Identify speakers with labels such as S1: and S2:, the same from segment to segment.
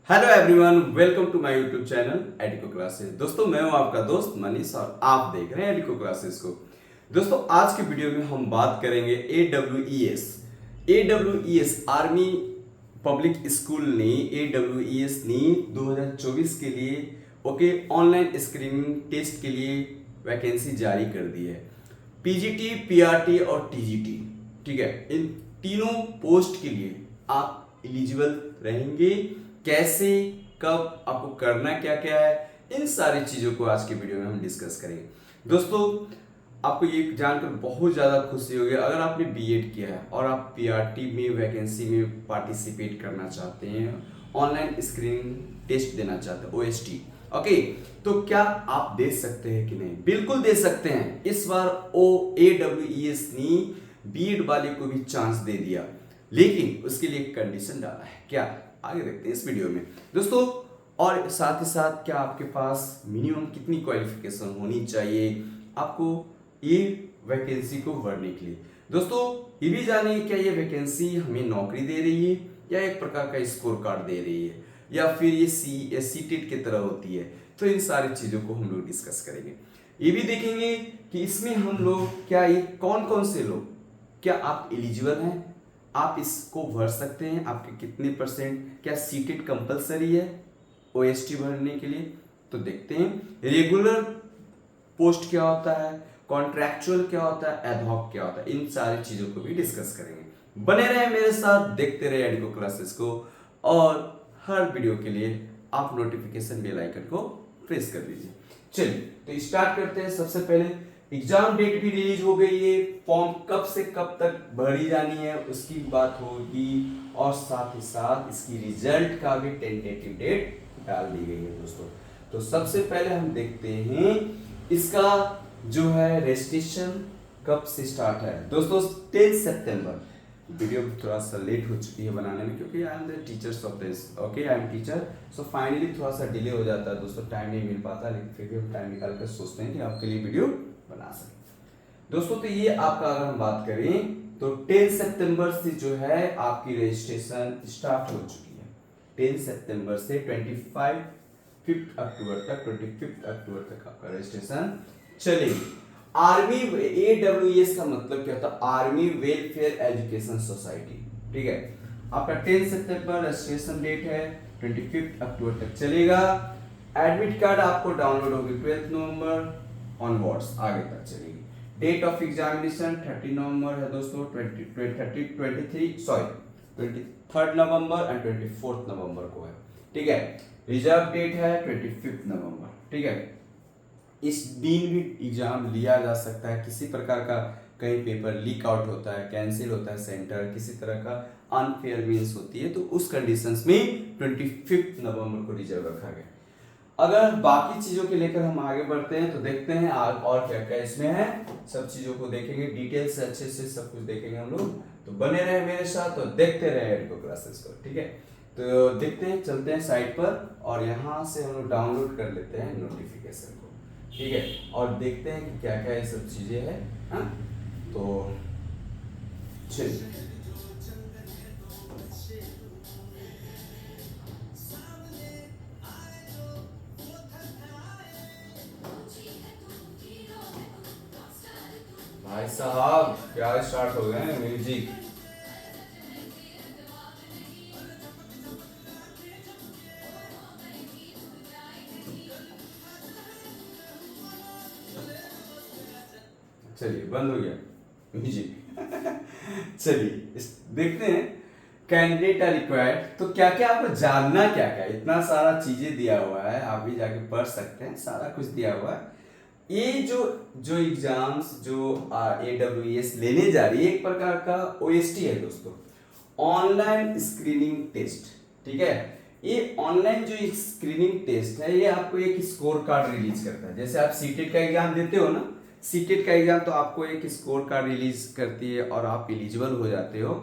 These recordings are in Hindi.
S1: Hello everyone, welcome to my YouTube channel Edico classes. दोस्तों, मैं हूं आपका दोस्त मनीष और आप देख रहे हैं एडिको क्लासेस को। दोस्तों, आज के वीडियो में हम बात करेंगे एडब्ल्यूईएस आर्मी पब्लिक स्कूल ने एडब्ल्यूईएस ने 2024 के लिए ऑनलाइन स्क्रीनिंग टेस्ट के लिए वैकेंसी जारी कर दी है। पीजीटी, पीआरटी और टीजीटी, ठीक है, इन तीनों पोस्ट के लिए आप एलिजिबल रहेंगे। कैसे, कब, आपको करना क्या क्या है, इन सारी चीजों को आज के वीडियो में हम डिस्कस करेंगे। दोस्तों, आपको ये जानकर बहुत ज़्यादा खुशी होगी अगर आपने बीएड किया है और आप पीआरटी में वैकेंसी में पार्टिसिपेट करना चाहते हैं, ऑनलाइन स्क्रीनिंग टेस्ट देना चाहते हैं, ओएसटी। ओके, तो क्या आप दे सकते हैं कि नहीं? बिल्कुल दे सकते हैं। इस बार एडब्ल्यूईएस ने बीएड वाले को भी चांस दे दिया, लेकिन उसके लिए एक कंडीशन डाला है। क्या, आगे देखते हैं इस वीडियो में दोस्तों। और साथ ही साथ क्या आपके पास मिनिमम कितनी क्वालिफिकेशन होनी चाहिए आपको ये वैकेंसी को भरने के लिए। दोस्तों, ये भी जानिए क्या ये वैकेंसी हमें नौकरी दे रही है या एक प्रकार का स्कोर कार्ड दे रही है या फिर ये सीटेट की तरह होती है। तो इन सारी चीजों को हम लोग डिस्कस करेंगे। ये भी देखेंगे कि इसमें हम लोग क्या, ये कौन कौन से लोग, क्या आप एलिजिबल हैं, आप इसको भर सकते हैं, आपके कितने परसेंट, क्या सीटेट कंपलसरी है ओएसटी भरने के लिए। तो देखते हैं रेगुलर पोस्ट क्या होता है, कॉन्ट्रैक्चुअल क्या होता है, एडहॉक क्या होता है, इन सारी चीजों को भी डिस्कस करेंगे। बने रहे मेरे साथ, देखते रहे एडिको क्लासेस को, और हर वीडियो के लिए आप नोटिफिकेशन बेल आइकन को प्रेस कर दीजिए। चलिए तो स्टार्ट करते हैं। सबसे पहले एग्जाम डेट भी रिलीज हो गई है, फॉर्म कब से कब तक भरी जानी है उसकी बात होगी, और साथ ही साथ इसकी रिजल्ट का भी टेंटेटिव डेट डाल दी गई है दोस्तों। तो सबसे पहले हम देखते हैं इसका जो है रजिस्ट्रेशन कब से स्टार्ट है दोस्तों। 10 सितंबर। वीडियो थोड़ा सा लेट हो चुकी है बनाने में क्योंकि I am the teachers of this, okay, I am teacher, so finally थोड़ा सा डिले हो जाता है दोस्तों, टाइम नहीं मिल पाता, लेकिन फिर भी हम टाइम निकाल कर सोचते हैं कि आपके लिए वीडियो बना सकें दोस्तों। तो ये आपका अगर हम बात करें तो 10 सितंबर से जो है आपकी रजिस्ट्रेशन स्टार्ट हो चुकी है। 10 सितंबर से 25 अक्टूबर तक आपका रजिस्ट्रेशन चलेगी। आर्मी एडब्ल्यूएस का मतलब क्या होता है? आर्मी वेलफेयर एजुकेशन सोसाइटी, ठीक है। आपका 10 सितंबर रजिस्ट्रेशन डेट है, 25 अक्टूबर तक चलेगा। एडमिट कार्ड आपको डाउनलोड होगी 12 नवंबर ऑनवर्ड्स, आगे तक चलेगी। डेट ऑफ एग्जामिनेशन 30 नवंबर है दोस्तों, 23 नवंबर एंड 24 नवंबर को है, ठीक है। रिजर्व डेट है 25 नवंबर, ठीक है। इस दिन भी एग्जाम लिया जा सकता है। किसी प्रकार का कहीं पेपर लीक आउट होता है, कैंसिल होता है सेंटर, किसी तरह का अनफेयर मीन्स होती है, तो उस कंडीशंस में 25 नवंबर को रिजर्व रखा गया। अगर बाकी चीजों के लेकर हम आगे बढ़ते हैं तो देखते हैं और क्या क्या इसमें है, सब चीजों को देखेंगे डिटेल से, अच्छे से सब कुछ देखेंगे हम लोग। तो बने रहे मेरे साथ, तो देखते रहे एडिको क्लासेस को, ठीक है। तो देखते हैं, चलते हैं साइट पर और यहाँ से हम लोग डाउनलोड कर लेते हैं नोटिफिकेशन को, ठीक है, और देखते हैं कि क्या क्या ये सब चीजें हैं। हाँ, तो चलिए भाई साहब, क्या स्टार्ट हो गए हैं म्यूजिक। चलिए, बंद हो गया म्यूजिक। चलिए देखते हैं कैंडिडेट आर रिक्वायर्ड। तो क्या क्या आपको जानना, क्या क्या, इतना सारा चीजें दिया हुआ है, आप भी जाके पढ़ सकते हैं, सारा कुछ दिया हुआ है। ये जो जो एग्जाम्स जो एडब्ल्यूएस लेने जा रही है, एक प्रकार का ओएसटी है दोस्तों, ऑनलाइन स्क्रीनिंग टेस्ट, ठीक है। ये ऑनलाइन जो स्क्रीनिंग टेस्ट है, ये आपको एक स्कोर कार्ड रिलीज करता है। जैसे आप सीटेट का एग्जाम देते हो ना, सीटेट का एग्जाम तो आपको एक स्कोर कार्ड रिलीज करती है और आप एलिजिबल हो जाते हो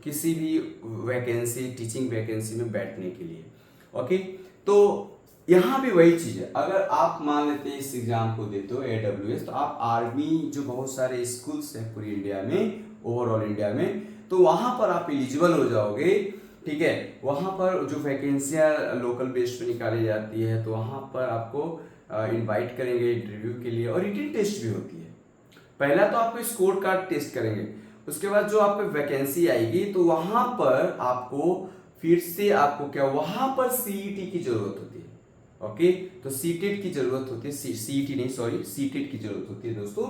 S1: किसी भी वैकेंसी, टीचिंग वैकेंसी में बैठने के लिए, ओके। तो यहाँ भी वही चीज है, अगर आप मान लेते हैं इस एग्जाम को देते हो एडब्ल्यूएस, तो आप आर्मी जो बहुत सारे स्कूल्स हैं पूरी इंडिया में, ओवरऑल इंडिया में, तो वहां पर आप एलिजिबल हो जाओगे ठीक है। वहाँ पर जो वैकेंसियाँ लोकल बेस पे निकाली जाती है, तो वहाँ पर आपको इनवाइट करेंगे इंटरव्यू के लिए, और रिटन टेस्ट भी होती है। पहला तो आपको स्कोर कार्ड टेस्ट करेंगे, उसके बाद जो आपको वैकेंसी आएगी तो वहाँ पर आपको फिर से आपको क्या, वहाँ पर सीईटी की जरूरत होती है। ओके, तो सीटेट की जरूरत होती है, सीईटी नहीं सॉरी, सीटेट की जरूरत होती है दोस्तों।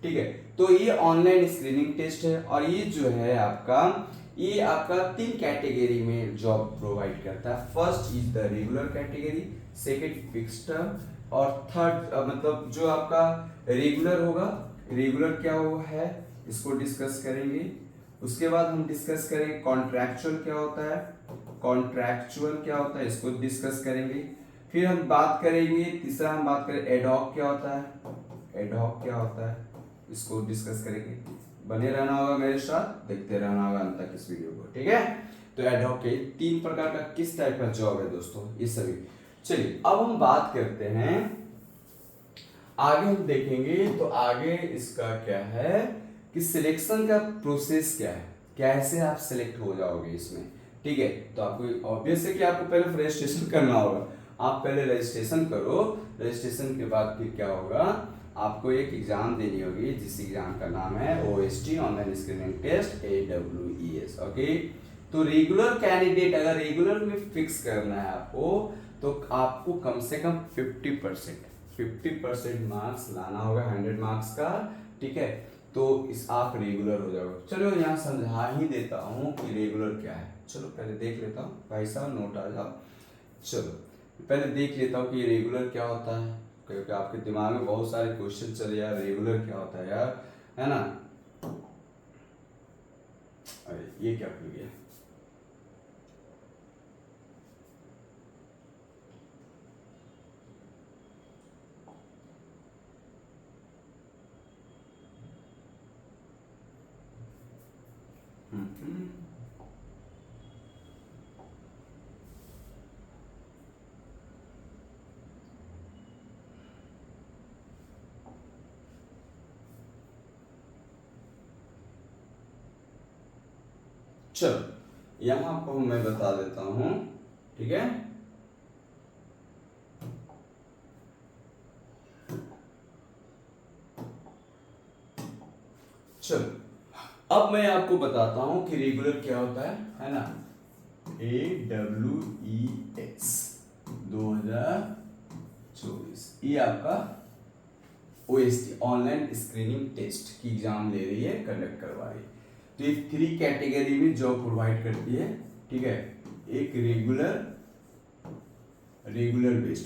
S1: ठीक है, तो ये ऑनलाइन स्क्रीनिंग टेस्ट है, और ये जो है आपका, ये आपका 3 कैटेगरी में जॉब प्रोवाइड करता है। First is the regular category, second fixed term, और थर्ड मतलब जो आपका रेगुलर होगा, रेगुलर क्या हुआ है इसको डिस्कस करेंगे। उसके बाद हम डिस्कस करेंगे कॉन्ट्रैक्चुअल क्या होता है, कॉन्ट्रैक्चुअल क्या होता है इसको डिस्कस करेंगे। फिर हम बात करेंगे, तीसरा हम बात करें एडहॉक क्या होता है, एडहॉक क्या होता है इसको डिस्कस करेंगे। बने रहना होगा मेरे साथ, देखते रहना होगा अंत तक इस वीडियो को, ठीक है। तो एडहॉक के 3 प्रकार का किस टाइप का जॉब है दोस्तों, ये सभी। चलिए अब हम बात करते हैं, आगे हम देखेंगे तो आगे इसका क्या है कि सिलेक्शन का प्रोसेस क्या है, कैसे आप सिलेक्ट हो जाओगे इसमें। ठीक है, तो आपको ऑब्वियस है कि आपको पहले रजिस्ट्रेशन करना होगा। आप पहले रजिस्ट्रेशन करो, रजिस्ट्रेशन के बाद फिर क्या होगा, आपको एक एग्जाम देनी होगी, जिस एग्जाम का नाम है OST online screening test AWES। Okay, तो रेगुलर कैंडिडेट अगर रेगुलर में फिक्स करना है आपको, तो आपको कम से कम 50% मार्क्स लाना होगा 100 मार्क्स का। ठीक है, तो इस आप रेगुलर हो जाओगे। चलो यहाँ समझा ही देता हूँ कि रेगुलर क्या है। चलो पहले देख लेता हूँ, भाई साहब नोट आ जाओ। चलो पहले देख लेता हूँ कि रेगुलर क्या होता है, क्योंकि आपके दिमाग में बहुत सारे क्वेश्चन चले यार, रेगुलर क्या होता है यार, है ना। अरे ये क्या खुल गया, हम्म। चलो यहाँ आपको मैं बता देता हूँ, ठीक है। चलो अब मैं आपको बताता हूँ कि रेगुलर क्या होता है ना। AWES 2024 ये आपका OST ऑनलाइन स्क्रीनिंग टेस्ट की एग्जाम ले रही है, कंडक्ट करवा रही है। तो ये 3 कैटेगरी में जॉब प्रोवाइड करती है। ठीक है, एक रेगुलर बेस्ड।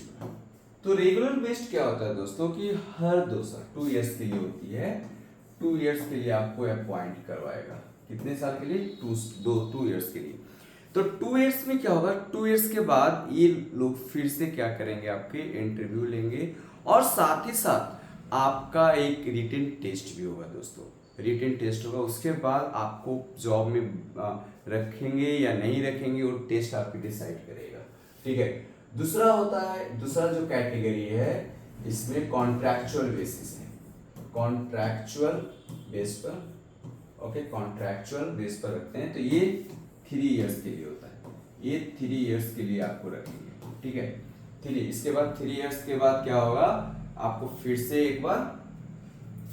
S1: तो रेगुलर बेस्ड क्या होता है दोस्तों कि हर 2 ईयर्स के लिए होती है, 2 ईयर्स के लिए आपको अपॉइंट करवाएगा। कितने साल के लिए, 2 ईयर्स के लिए। तो 2 ईयर्स में क्या होगा, 2 ईयर्स के बाद ये लोग फिर से क्या करेंगे, आपके इंटरव्यू लेंगे, और साथ ही साथ आपका एक रिटन टेस्ट भी होगा दोस्तों। रिटन टेस्ट होगा, उसके बाद आपको जॉब में रखेंगे या नहीं रखेंगे, वो टेस्ट आपकी डिसाइड करेगा। ठीक है, दूसरा होता है, दूसरा जो कैटेगरी है इसमें कॉन्ट्रैक्चुअल बेसिस है, कॉन्ट्रैक्चुअल बेस पर। ओके, कॉन्ट्रैक्चुअल बेस पर रखते हैं, तो ये 3 ईयर्स के लिए होता है, ये 3 ईयर्स के लिए आपको रखेंगे। ठीक है, 3, इसके बाद 3 ईयर्स के बाद क्या होगा, आपको फिर से एक बार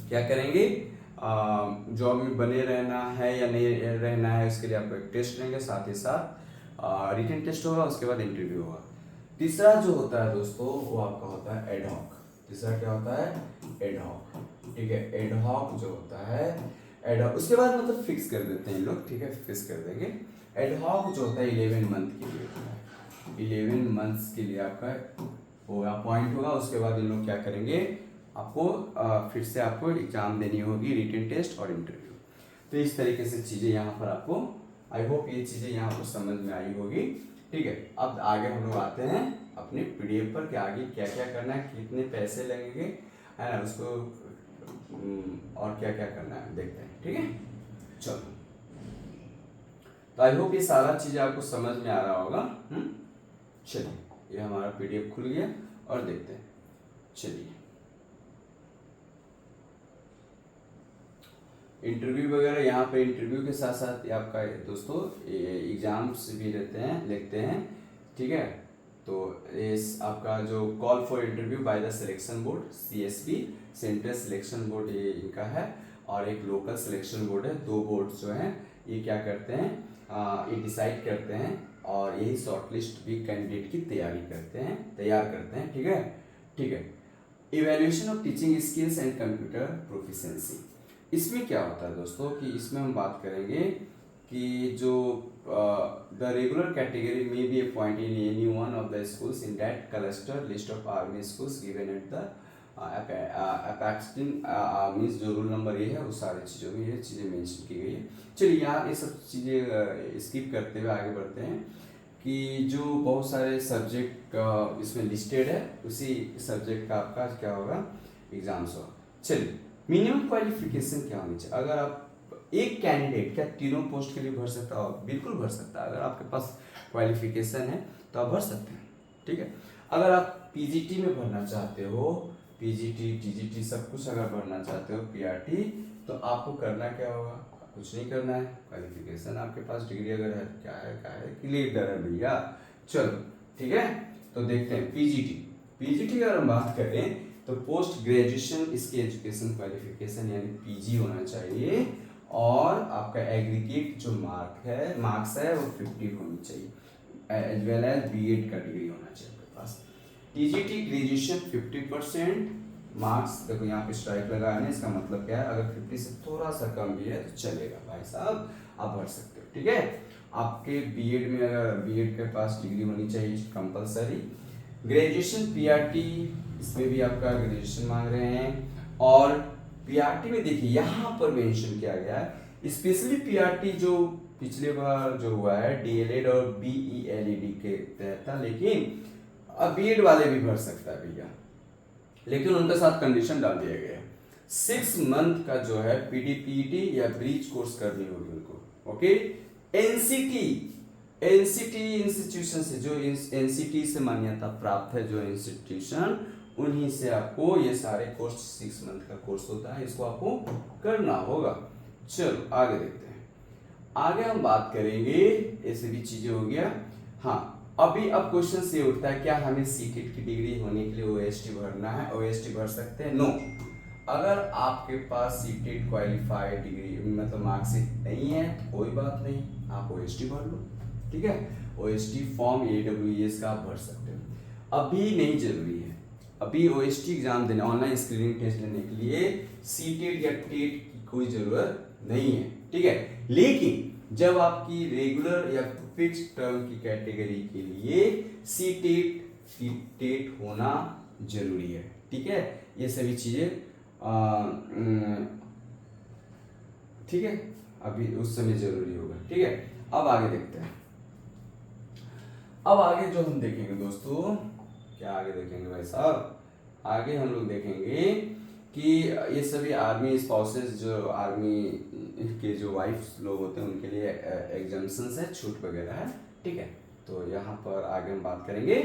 S1: क्या करेंगे, जॉब में बने रहना है या नहीं रहना है, उसके लिए आपको एक टेस्ट लेंगे, साथ ही साथ रिटन टेस्ट होगा, उसके बाद इंटरव्यू होगा। तीसरा जो होता है दोस्तों वो आपका होता है एडहॉक। तीसरा क्या होता है, एडहॉक। ठीक है, एडहॉक जो होता है, एडहॉक उसके बाद मतलब फिक्स कर देते हैं लोग, ठीक है, फिक्स कर देंगे। एडहॉक जो होता है 11 मंथ के लिए होता है, 11 मंथ्स के लिए आपका वो अपॉइंट होगा। उसके बाद इन लोग क्या करेंगे, आपको फिर से आपको एग्जाम देनी होगी, रिटन टेस्ट और इंटरव्यू। तो इस तरीके से चीज़ें यहाँ पर आपको, आई होप ये चीज़ें यहाँ पर समझ में आई होगी। ठीक है, अब आगे हम लोग आते हैं अपने PDF पर कि आगे क्या क्या करना है, कितने पैसे लगेंगे, है ना, उसको और क्या क्या करना है देखते हैं। ठीक है, चलो, तो आई होप ये सारा चीज़ आपको समझ में आ रहा होगा। चलिए, ये हमारा PDF खुल गया और देखते हैं। चलिए, इंटरव्यू वगैरह यहाँ पे इंटरव्यू के साथ साथ आपका दोस्तों एग्जाम्स भी लिखते हैं, ठीक है। तो इस आपका जो call for interview by the selection board CSB, central selection board ये इनका है, और एक लोकल सिलेक्शन बोर्ड है। दो बोर्ड जो हैं ये क्या करते हैं, ये डिसाइड करते हैं और यही शॉर्टलिस्ट भी कैंडिडेट की तैयार करते हैं, ठीक है, ठीक है। Evaluation of teaching skills and computer proficiency, इसमें क्या होता है दोस्तों कि इसमें हम बात करेंगे कि जो द रेगुलर कैटेगरी में be appoint in any one of the schools in that cluster list of army schools given at the अपेक्सटिन मीन्स जो रूल नंबर ये है वो सारी चीज़ों में ये चीज़ें मेंशन की गई है। चलिए यहाँ ये सब चीज़ें स्किप करते हुए आगे बढ़ते हैं कि जो बहुत सारे सब्जेक्ट इसमें लिस्टेड है उसी सब्जेक्ट का आपका क्या होगा, एग्जाम्स होगा। चलिए मिनिमम क्वालिफिकेशन क्या होनी चाहिए। अगर आप एक कैंडिडेट क्या तीनों पोस्ट के लिए भर सकता हो, बिल्कुल भर सकता है। अगर आपके पास क्वालिफिकेशन है तो आप भर सकते हैं, ठीक है। अगर आप PGT में भरना चाहते हो, PGT TGT सब कुछ अगर भरना चाहते हो, PRT, तो आपको करना क्या होगा, कुछ नहीं करना है। क्वालिफिकेशन आपके पास डिग्री अगर है क्या है क्लियर है भैया। चलो ठीक है, तो देखते हैं PGT अगर हम बात करें तो पोस्ट ग्रेजुएशन इसकी एजुकेशन क्वालिफिकेशन यानी PG होना चाहिए, और आपका एग्रीगेट जो मार्क्स है वो 50 होनी चाहिए, एज वेल एज BEd का डिग्री होना चाहिए आपके पास। TGT ग्रेजुएशन 50% मार्क्स, देखो यहाँ पे स्ट्राइक लगा है, इसका मतलब क्या है, अगर 50 से थोड़ा सा कम भी है तो चलेगा भाई साहब, आप भर सकते हो, ठीक है। आपके BEd में अगर BEd के पास डिग्री होनी चाहिए कंपलसरी। ग्रेजुएशन PRT, इसमें भी आपका ग्रेजुएशन मांग रहे हैं, और PRT में देखिए यहाँ पर मेंशन किया गया है स्पेशली PRT जो पिछले बार जो हुआ है DLED और BELED के तहत था, लेकिन अब BEd वाले भी भर सकता है भैया, लेकिन उनके साथ कंडीशन डाल दिया गया है 6 मंथ का जो है PTPET या ब्रीच कोर्स करनी होगी उनको, ओके। NCT इंस्टीट्यूशन से, जो NCT से मान्यता प्राप्त है जो इंस्टीट्यूशन, उन्हीं से आपको ये सारे कोर्स 6 मंथ का कोर्स होता है, इसको आपको करना होगा। चलो आगे देखते हैं। आगे हम बात करेंगे, ऐसे भी चीजें हो गया। हाँ, अभी अब क्वेश्चन ये उठता है क्या हमें CTET की डिग्री होने के लिए OST भरना है? OST भर सकते हैं? नो। अगर आपके पास CTET क्वालिफाइड डिग्री मतलब मार्कशीट नहीं है तो कोई बात नहीं, आप OST भर लो, ठीक है। OST फॉर्म AWES का आप भर सकते हो, अभी नहीं जरूरी है। अभी OST एग्जाम देने, ऑनलाइन स्क्रीनिंग टेस्ट देने के लिए CTET या TET की कोई जरूरत नहीं है, ठीक है। लेकिन जब आपकी रेगुलर या फिक्स टर्म की कैटेगरी के लिए CTET TET होना जरूरी है, ठीक है। ये सभी चीजें ठीक है, अभी उस समय जरूरी होगा, ठीक है। अब आगे देखते हैं। अब आगे जो हम देखेंगे दोस्तों, क्या आगे देखेंगे भाई साहब, आगे हम लोग देखेंगे कि ये सभी आर्मी स्पाउसेस, जो आर्मी के जो वाइफ लोग होते हैं उनके लिए एग्जाम्पशंस है, छूट वगैरह है, ठीक है। तो यहाँ पर आगे हम बात करेंगे।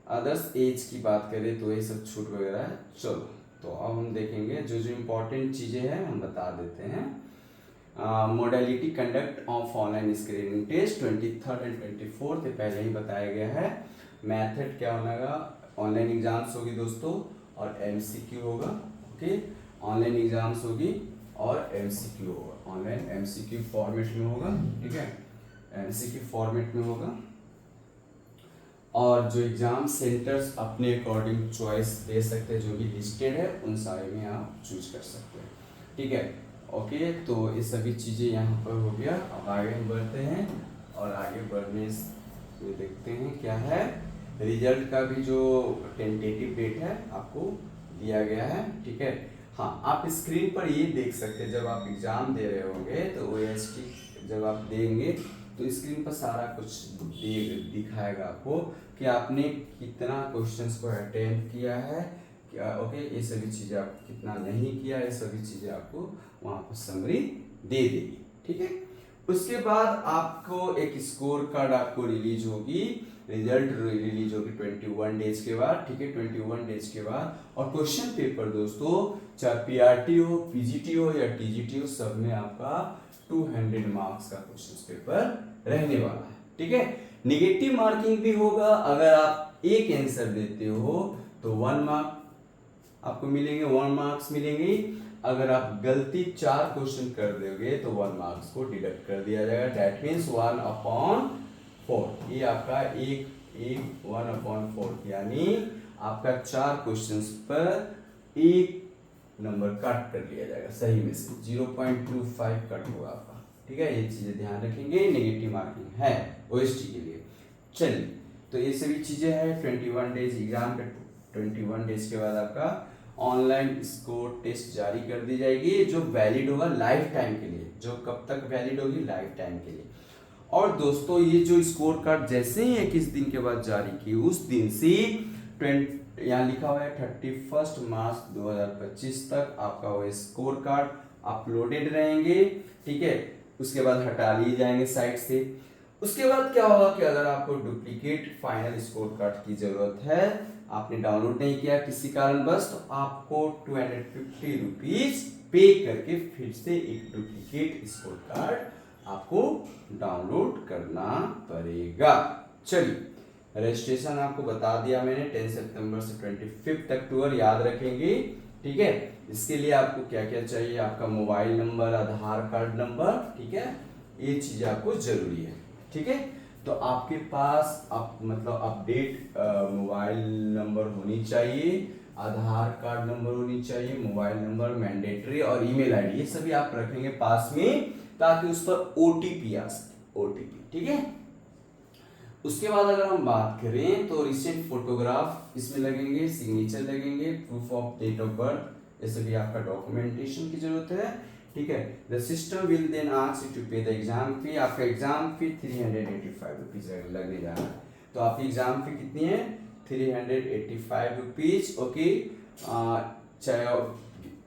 S1: अदर्स एज की बात करें तो ये सब छूट वगैरह है। चलो तो अब हम देखेंगे जो जो इम्पोर्टेंट चीज़ें हैं हम बता देते हैं। Modality conduct of online screening test 23rd and 24th पहले ही बताया गया है। मेथड क्या होगा, ऑनलाइन एग्जाम्स होगी दोस्तों और MCQ होगा, ओके। ऑनलाइन एग्जाम्स होगी और MCQ होगा, ऑनलाइन MCQ फॉर्मेट में होगा, ठीक है। MCQ फॉर्मेट में होगा, और जो एग्जाम सेंटर्स अपने अकॉर्डिंग चॉइस दे सकते हैं, जो भी लिस्टेड है उन सारे में आप चूज कर सकते हैं, ठीक है, ओके। तो ये सभी चीज़ें यहाँ पर हो गया। अब आगे हम बढ़ते हैं, और आगे बढ़ने से देखते हैं क्या है। रिजल्ट का भी जो टेंटेटिव डेट है आपको दिया गया है, ठीक है। हाँ, आप स्क्रीन पर ये देख सकते हैं, जब आप एग्ज़ाम दे रहे होंगे तो OST जब आप देंगे तो स्क्रीन पर सारा कुछ दिखाएगा आपको कि आपने कितना क्वेश्चंस को अटेम्प्ट किया है, क्या, ओके। ये सभी चीज़ें आप कितना नहीं किया, ये सभी चीज़ें आपको वहाँ पर समरी दे देगी, ठीक है। उसके बाद आपको एक स्कोर कार्ड आपको रिलीज होगी। रिजल्ट रिलीज होगी 21 डेज के बाद, ठीक है, 21 डेज के बाद। और क्वेश्चन पेपर दोस्तों चाहे पीआरटी हो, पीजीटी हो या टीजीटी हो, सब में आपका 200 मार्क्स का क्वेश्चन पेपर रहने वाला है, ठीक है। निगेटिव मार्किंग भी होगा, अगर आप एक आंसर देते हो तो 1 मार्क आपको मिलेंगे, 1 मार्क्स मिलेंगे। अगर आप गलती 4 क्वेश्चन कर दोगे तो 1 मार्क्स को डिडक्ट कर दिया जाएगा, दैट मीन्स 1/4। ये आपका एक 1/4, यानी आपका 4 क्वेश्चन पर 1 नंबर कट कर लिया जाएगा, सही में से 0.25 कट होगा आपका, ठीक है। ये चीजें ध्यान रखेंगे, नेगेटिव मार्किंग है ओएसटी के लिए। चलिए, तो ये सभी चीजें हैं। 21 डेज एग्जाम के 21 डेज के बाद आपका ऑनलाइन स्कोर टेस्ट जारी कर दी जाएगी, जो वैलिड होगा लाइफ टाइम के लिए। जो कब तक वैलिड होगी? लाइफ टाइम के लिए। और दोस्तों ये जो स्कोर कार्ड जैसे ही 21 दिन के बाद जारी की, उस दिन से यहाँ लिखा हुआ है 31 मार्च 2025 तक आपका वो स्कोर कार्ड अपलोडेड रहेंगे, ठीक है। उसके बाद हटा लिए जाएंगे साइट से। उसके बाद क्या होगा कि अगर आपको डुप्लीकेट फाइनल स्कोर कार्ड की जरूरत है, आपने डाउनलोड नहीं किया किसी कारणवश, तो आपको 250 रुपीज पे करके फिर से एक डुप्लीकेट स्कोर कार्ड आपको डाउनलोड करना पड़ेगा। चलिए, रजिस्ट्रेशन आपको बता दिया मैंने, 10 सितंबर से 25 अक्टूबर, याद रखेंगे, ठीक है। इसके लिए आपको क्या क्या चाहिए? आपका मोबाइल नंबर, आधार कार्ड नंबर, ठीक है, ये चीजें आपको जरूरी है, ठीक है। तो आपके पास मतलब अपडेट मोबाइल नंबर होनी चाहिए, आधार कार्ड नंबर होनी चाहिए, मोबाइल नंबर मैंडेटरी, और ईमेल आईडी, ये सभी आप रखेंगे पास में, ताकि उस पर ओटीपी आ सके, ओटीपी, ठीक है। उसके बाद अगर हम बात करें तो रिसेंट फोटोग्राफ इसमें लगेंगे, सिग्नेचर लगेंगे, proof of date of birth, ये सभी आपका डॉक्यूमेंटेशन की जरूरत है, ठीक है। The system will then ask you to pay the exam fee. आपका एग्जाम फी 385 रुपीज लगने जा रहा है। तो आपकी एग्जाम फी कितनी है? 385 रुपीज, ओके। चाहे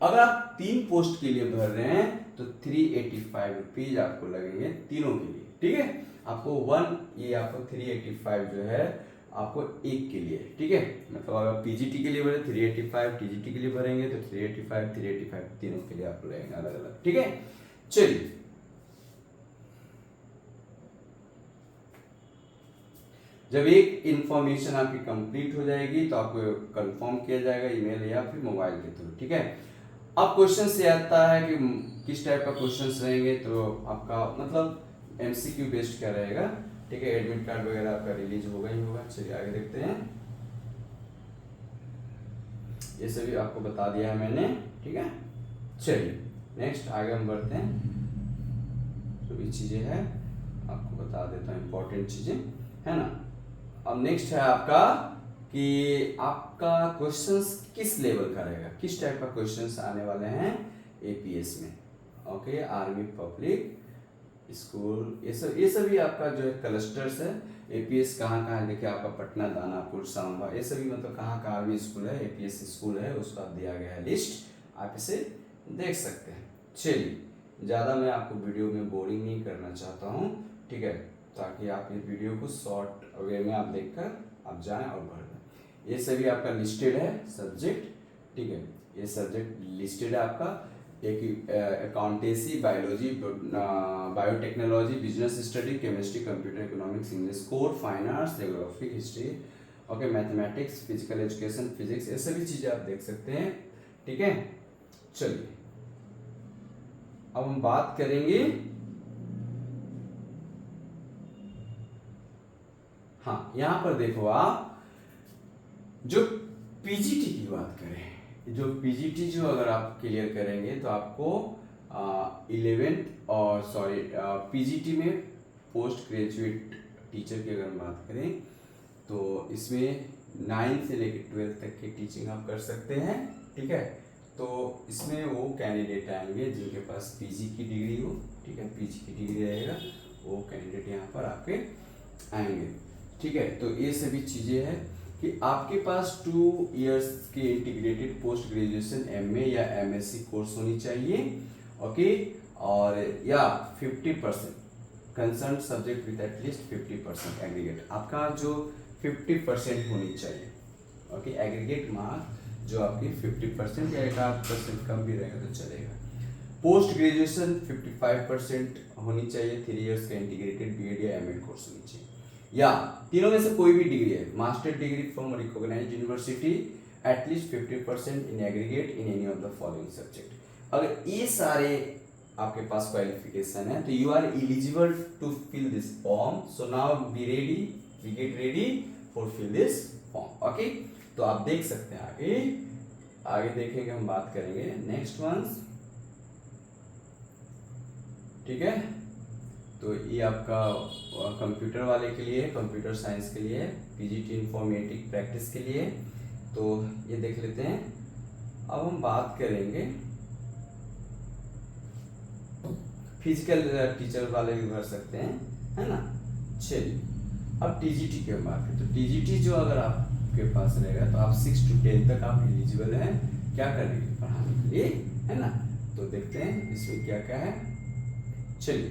S1: अगर आप 3 पोस्ट के लिए भर रहे हैं तो 385 रुपीज आपको लगेंगे तीनों के लिए, ठीक है। आपको ये आपको 385 जो है आपको एक के लिए, ठीक है। मतलब अगर पीजीटी के लिए भरे 385, टीजीटी के लिए भरेंगे तो 385 तीनों के लिए आपको लगेंगे अलग अलग, ठीक है। चलिए, जब एक इंफॉर्मेशन आपकी कंप्लीट हो जाएगी तो आपको कंफर्म किया जाएगा ईमेल या फिर मोबाइल के थ्रू, ठीक है। अब क्वेश्चन से आता है कि किस टाइप का क्वेश्चंस रहेंगे, तो आपका मतलब एमसीक्यू बेस्ड क्या रहेगा, ठीक है। एडमिट कार्ड वगैरह आपका रिलीज होगा ही होगा। चलिए आगे देखते हैं, ये सभी आपको बता दिया है मैंने, ठीक है। चलिए नेक्स्ट आगे हम बढ़ते हैं, जो भी चीजें हैं आपको बता देता हूँ, इंपॉर्टेंट चीजें है ना। अब नेक्स्ट है आपका कि आपका क्वेश्चंस किस लेवल का रहेगा, किस टाइप का क्वेश्चंस आने वाले हैं एपीएस में, ओके। आर्मी, पब्लिक, स्कूल, ये सभी आपका जो है क्लस्टर्स है। एपीएस कहाँ कहाँ देखिए, आपका पटना, दानापुर, सांबा, ये सभी मतलब कहाँ का आर्मी स्कूल है, एपीएस स्कूल है, उसका दिया गया है लिस्ट, आप इसे देख सकते हैं। चलिए, ज़्यादा मैं आपको वीडियो में बोरिंग नहीं करना चाहता हूँ, ठीक है, ताकि आप इस वीडियो को शॉर्ट वे में आप देखकर आप जाएं और पढ़ लें। ये सभी आपका लिस्टेड है सब्जेक्ट, ठीक है। ये सब्जेक्ट लिस्टेड है आपका, एक accountancy, biology, biotechnology, business study, chemistry, computer, economics, English, core, fine arts, geography, history, okay, mathematics, physical education, physics, ये सभी चीज़ें आप देख सकते हैं, ठीक है। चलिए, अब हम बात करेंगे, हाँ, यहां पर देखो आप, जो पीजीटी की बात करें, जो पीजीटी जो अगर आप क्लियर करेंगे तो आपको 11th और पीजीटी में पोस्ट ग्रेजुएट टीचर की अगर हम बात करें तो इसमें 9th से लेकर 12th तक की टीचिंग आप कर सकते हैं, ठीक है। तो इसमें वो कैंडिडेट आएंगे जिनके पास पीजी की डिग्री हो, ठीक है, पीजी की डिग्री रहेगा, वो कैंडिडेट यहाँ पर आपके आएंगे, ठीक है। तो ये सभी चीज़ें हैं कि आपके पास 2 इयर्स की इंटीग्रेटेड पोस्ट ग्रेजुएशन एमए या एमएससी कोर्स होनी चाहिए, ओके। और या 50% concern subject with at least 50% aggregate, आपका जो 50% होनी चाहिए। ओके, एग्रीगेट मार्क्स जो आपकी 50% या 1% कम भी रहेगा तो चलेगा। पोस्ट ग्रेजुएशन 55% होनी चाहिए, 3 इयर्स का इंटीग्रेटेड बीएड या एमएड कोर्स होनी चाहिए, या तीनों में से कोई भी डिग्री है, master degree from recognized university at least 50% in aggregate in any of the following subject. अगर ये सारे आपके पास क्वालिफिकेशन है तो you are eligible to fill this form. So now be ready, we get ready for fill this form. Okay, तो आप देख सकते हैं आगे आगे देखेंगे, हम बात करेंगे नेक्स्ट वंस। ठीक है, तो ये आपका कंप्यूटर वाले के लिए, कंप्यूटर साइंस के लिए, पीजीटी इंफॉर्मेटिक प्रैक्टिस के लिए, तो ये देख लेते हैं। अब हम बात करेंगे फिजिकल टीचर वाले भी भर सकते हैं, है ना। चलिए अब टीजीटी के बात करें, तो टीजीटी जो अगर आपके पास रहेगा तो आप 6 to 10 तक आप एलिजिबल हैं क्या करने के लिए, पढ़ाने के लिए, है ना। तो देखते हैं इसमें क्या क्या है। चलिए,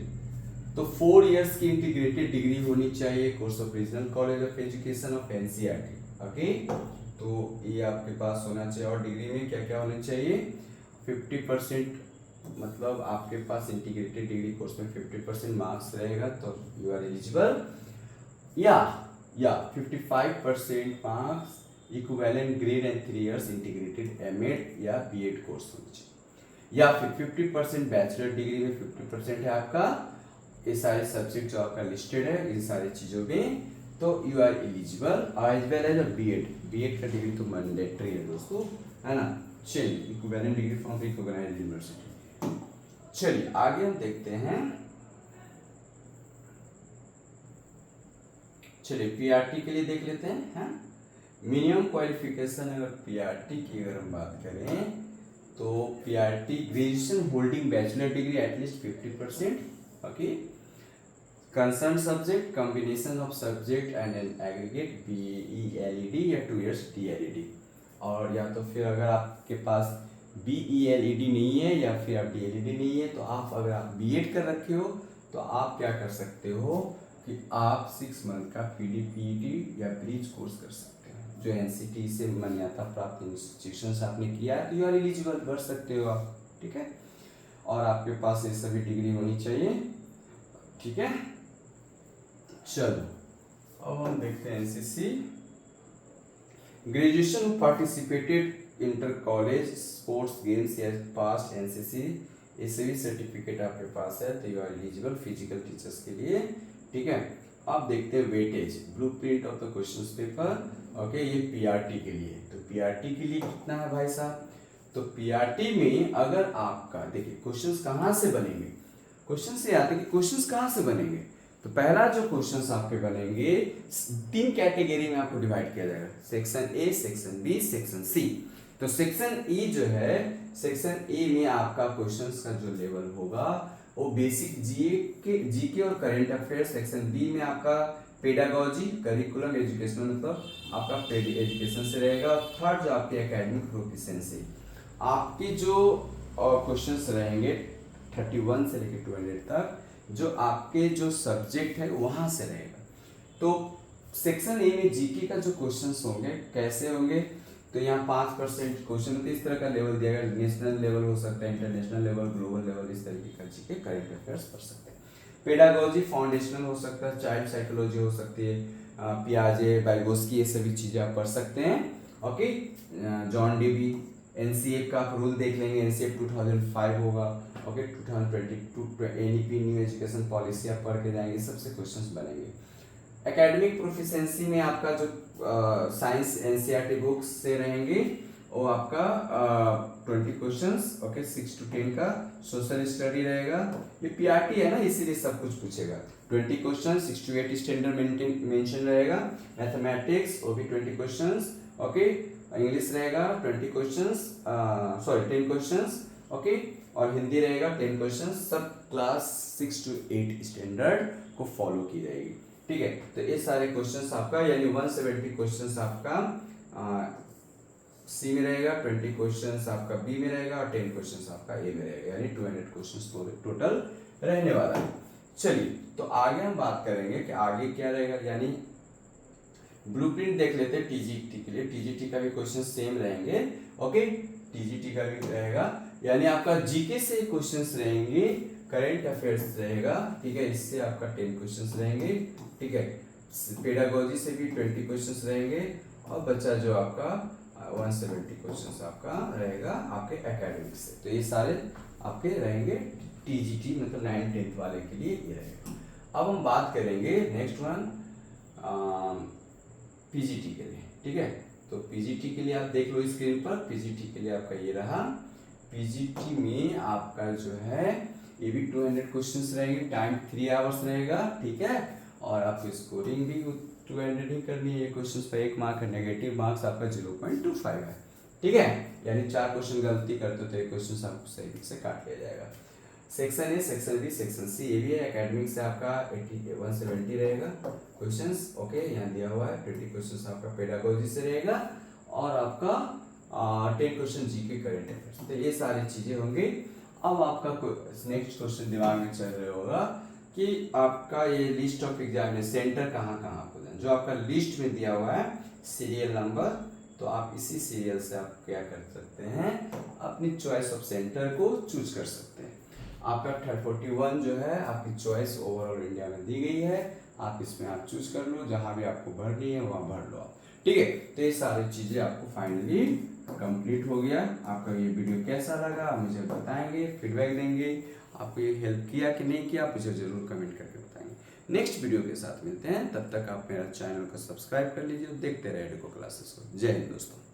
S1: तो 4 इयर्स की इंटीग्रेटेड डिग्री होनी चाहिए, course of regional college of education of NCERT. Okay, तो ये आपके पास होना चाहिए। और डिग्री में क्या क्या होना चाहिए, 50%, मतलब आपके पास इंटीग्रेटेड डिग्री कोर्स में 50% मार्क्स रहेगा तो यू आर एलिजिबल, या 55% marks equivalent grade and 3 years integrated MEd या बीएड कोर्स होना चाहिए, या फिर 50% बैचलर डिग्री में 50% है आपका, ये सारे सब्जेक्ट जो आपका लिस्टेड है इन सारी चीजों में, तो you are eligible. As well as BEd का डिग्री तो मैंडेटरी है दोस्तों, है ना। चलिए, equivalent degree from recognized university. चलिए आगे हम देखते हैं। चलिए पीआरटी के लिए देख लेते हैं। मिनिमम क्वालिफिकेशन, अगर पीआरटी की अगर हम बात करें तो PRT graduation holding bachelor degree at least 50%। Okay, concern subject combination of subject and an aggregate BElEd या 2 इयर्स डीएलईडी, और या तो फिर अगर आपके पास बीईएलईडी नहीं है या फिर आप डीएलईडी नहीं है, तो आप अगर आप बीएड कर रखे हो तो आप क्या कर सकते हो कि आप 6 मंथ का पीडीपीटी या ब्रिज कोर्स कर सकते हो, जो एनसीटी से मान्यता प्राप्त इंस्टीट्यूशन से आपने किया है तो यू आर एलिजिबल, कर सकते हो आप। ठीक है, और आपके पास ये सभी डिग्री होनी चाहिए। ठीक है, चलो अब हम देखते हैं NCC. Graduation participated inter college sports games या पास्ट एनसीसी, ये सभी सर्टिफिकेट आपके पास है तो you are eligible physical teachers के लिए। ठीक है, अब देखते हैं weightage, blueprint of the questions paper. Okay, ये पीआरटी के लिए, तो पीआरटी के लिए कितना है भाई साहब, तो पीआरटी में अगर आपका देखिए क्वेश्चंस कहाँ से बनेंगे, क्वेश्चन से आते कि क्वेश्चंस कहाँ से बनेंगे, तो पहला जो क्वेश्चंस आपके बनेंगे 3 कैटेगरी में आपको डिवाइड किया जाएगा, section A, section B, section C. तो सेक्शन ई जो है, सेक्शन ए में आपका क्वेश्चंस का जो लेवल होगा वो बेसिक जीके और करंट अफेयर। सेक्शन बी में आपका पेडागोजी करिकुलम एजुकेशनल, मतलब आपका एजुकेशन से रहेगा। थर्ड जो आपके एकेडमिक प्रोफिशिएंसी, आपकी जो क्वेश्चंस रहेंगे 31 से लेकर 200 तक, जो आपके जो सब्जेक्ट है वहां से रहेगा। तो सेक्शन ए में जीके का जो क्वेश्चंस होंगे कैसे होंगे, तो यहाँ 5% क्वेश्चन होते, इस तरह का लेवल दिया गया, नेशनल लेवल हो सकता है, इंटरनेशनल लेवल, ग्लोबल लेवल, इस तरीके का जीके करंट अफेयर्स पढ़ सकते हैं। पेडागोजी फाउंडेशनल हो सकता है, चाइल्ड साइकोलॉजी हो सकती है, पियाजे, बैल्गोस्की, ये सभी चीजें आप पढ़ सकते हैं। ओके, जॉन डीबी, एनसीए का आप रूल देख लेंगे, एनसीए 2005 होगा। Okay, 2022 NEP new education policy आप पढ़ के जाएंगे, सबसे क्वेश्चंस बनेंगे। एकेडमिक प्रोफिशिएंसी में आपका जो साइंस एनसीईआरटी बुक्स से रहेंगे वो आपका 20 क्वेश्चंस। ओके, 6 to 10 का सोशल स्टडी रहेगा, ये पीआरटी है ना इसीलिए सब कुछ पूछेगा। 20 क्वेश्चन, 6 to 8 स्टैंडर्ड मेंशन रहेगा। मैथमेटिक्स वो भी 20 क्वेश्चंस। ओके, इंग्लिश रहेगा 20 क्वेश्चंस, सॉरी 10 क्वेश्चंस। ओके, और हिंदी रहेगा 10 क्वेश्चंस। सब क्लास 6 to 8 स्टैंडर्ड को फॉलो की जाएगी। ठीक है, तो ये सारे क्वेश्चंस आपका यानी 170 क्वेश्चंस आपका सी में रहेगा, 20 क्वेश्चंस आपका बी में रहेगा और 10 क्वेश्चंस आपका ए में रहेगा, यानी 200 क्वेश्चंस टोटल रहने वाला है। चलिए तो आगे हम बात करेंगे कि आगे क्या रहेगा, यानी ब्लूप्रिंट देख लेते हैं टीजीटी के लिए। टीजीटी का भी क्वेश्चन सेम रहेंगे। ओके, टीजीटी का भी रहेगा, यानी आपका जीके से क्वेश्चंस रहेंगे, करंट अफेयर्स रहेगा, ठीक है, इससे आपका 10 क्वेश्चंस रहेंगे, ठीक है, पेडागोजी से भी 20 क्वेश्चंस रहेंगे, और बच्चा जो आपका 170 क्वेश्चंस आपका रहेगा आपके एकेडमिक से। तो ये सारे आपके रहेंगे टीजीटी मतलब 9th 10th वाले के लिए ये रहेगा। अब हम बात करेंगे नेक्स्ट वन पीजीटी के लिए, ठीक है। तो पीजीटी के लिए आप देख लो स्क्रीन पर, पीजीटी के लिए आपका ये रहा। पीजीटी में आपका जो है ये भी 200 क्वेश्चंस रहेंगे, टाइम 3 आवर्स रहेगा, ठीक है, और आपको स्कोरिंग भी 200 ही करनी है। ये क्वेश्चन पर 1 मार्क है, नेगेटिव मार्क्स आपका 0.25 है, ठीक है, यानी 4 क्वेश्चन गलती करते हो तो एक क्वेश्चन आपको सही से काट लिया जाएगा। Section A, section B, section C ये भी है। एकेडमिक से आपका 170 रहेगा क्वेश्चंस, ओके, यहाँ दिया हुआ है। 20 क्वेश्चंस आपका पेडागोजी से रहेगा, और आपका 10 क्वेश्चन जीके करंट अफेयर्स। तो ये सारी चीजें होंगी। अब आपका नेक्स्ट क्वेश्चन दिमाग में चल रहा होगा कि आपका ये लिस्ट ऑफ एग्जाम में सेंटर कहाँ कहाँ आपको देना, जो आपका लिस्ट में दिया हुआ है सीरियल नंबर, तो आप इसी सीरियल से आप क्या कर सकते हैं, अपनी चॉइस ऑफ सेंटर को चूज कर सकते हैं। आपका 41 जो है आपकी चॉइस ओवरऑल इंडिया में दी गई है, आप इसमें आप चूज कर लो, जहां भी आपको भरनी है वहां भर लो आप, ठीक है। तो ये सारी चीजें आपको फाइनली कंप्लीट हो गया। आपका ये वीडियो कैसा लगा मुझे बताएंगे, फीडबैक देंगे, आपको ये हेल्प किया कि नहीं किया मुझे जरूर कमेंट करके बताएंगे। नेक्स्ट वीडियो के साथ मिलते हैं, तब तक आप मेरा चैनल को सब्सक्राइब कर लीजिए, देखते रहे एडुको क्लासेस को। जय हिंद दोस्तों।